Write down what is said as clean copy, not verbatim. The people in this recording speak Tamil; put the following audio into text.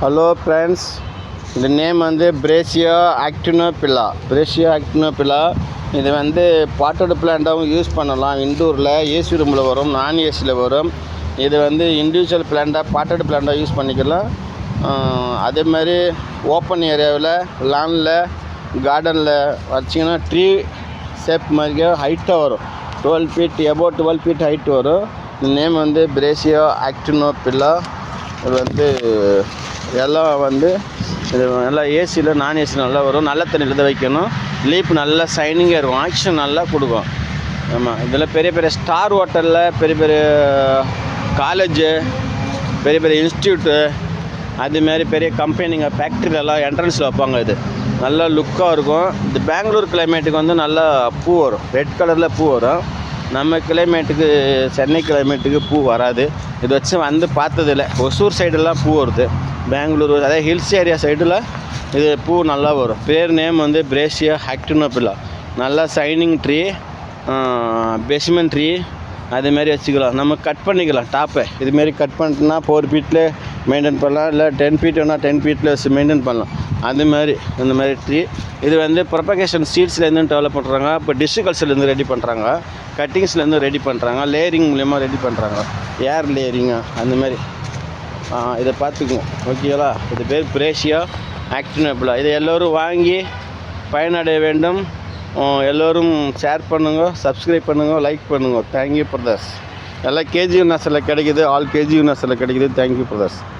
ஹலோ ஃப்ரெண்ட்ஸ், இந்த நேம் வந்து பிரேசியா ஆக்டினோபில்லா. இது வந்து பாட்டோட பிளான்ட்டாகவும் யூஸ் பண்ணலாம். இன்டோரில் ஏசி ரூமில் வரும், நான் ஏசியில் வரும். இது வந்து இண்டிவிஜுவல் பிளான்ட்டாக பாட்டோட பிளான்ட்டாக யூஸ் பண்ணிக்கலாம். அதே மாதிரி ஓப்பன் ஏரியாவில் லானில் கார்டனில் வச்சிங்கன்னா ட்ரீ ஷேப் மாதிரியே ஹைட்டாக வரும். 12 feet above 12 feet ஹைட் வரும். இந்த நேம் வந்து பிரேசியா ஆக்டினோபில்லா. இது வந்து எல்லாம் வந்து இது நல்லா ஏசியில் நான் ஏசியில் நல்லா வரும். நல்ல தண்ணியில் தான் வைக்கணும். லீப் நல்லா ஷைனிங்காக இருக்கும், ஆக்ஷன் நல்லா கொடுக்கும். ஆமாம், இதில் பெரிய பெரிய ஸ்டார் ஹோட்டலில், பெரிய பெரிய காலேஜு, பெரிய பெரிய இன்ஸ்டியூட்டு, அதுமாரி பெரிய கம்பெனிங்க, ஃபேக்ட்ரிலெல்லாம் என்ட்ரன்ஸில் வைப்பாங்க. இது நல்லா லுக்காக இருக்கும். இது பெங்களூர் கிளைமேட்டுக்கு வந்து நல்லா பூ வரும், ரெட் கலரில் பூ வரும். நம்ம கிளைமேட்டுக்கு, சென்னை கிளைமேட்டுக்கு பூ வராது. இது வச்சு வந்து பார்த்ததில்ல. ஒசூர் சைடெல்லாம் பூ வருது, பெங்களூர், அதே ஹில்ஸ் ஏரியா சைடில் இது பூ நல்லா வரும். பேர் நேம் வந்து பிரேசியா ஆக்டினோபில்லா. நல்லா ஷைனிங் ட்ரீ, பேஸ்மெண்ட் ட்ரீ, அதுமாரி வச்சுக்கலாம். நம்ம கட் பண்ணிக்கலாம் டாப்பை. இதுமாரி கட் பண்ணிட்டுனா 4 feet மெயின்டைன் பண்ணலாம், இல்லை 10 feet வேணால் 10 feet மெயின்டைன் பண்ணலாம். அதுமாதிரி இந்த மாதிரி ட்ரீ. இது வந்து ப்ரொபகேஷன் சீட்ஸ்லேருந்து டெவலப் பண்ணுறாங்க. இப்போ டிஷ்யூ கல்ச்சர்லேருந்து ரெடி பண்ணுறாங்க, கட்டிங்ஸ்லேருந்து ரெடி பண்ணுறாங்க, லேயரிங் மூலயமா ரெடி பண்ணுறாங்க, ஏர் லேயரிங்கு அந்தமாரி. இதை பார்த்துக்குங்க, ஓகேங்களா? இது பேர் பிரேசியா ஆக்டினோபில்லா. இதை எல்லோரும் வாங்கி பயனடைய வேண்டும். எல்லோரும் ஷேர் பண்ணுங்க, சப்ஸ்கிரைப் பண்ணுங்க, லைக் பண்ணுங்க. Thank you brothers. எல்லாம் கேஜி நர்ஸில் கிடைக்குது, ஆல் கேஜி நர்ஸில் கிடைக்குது. Thank you brothers.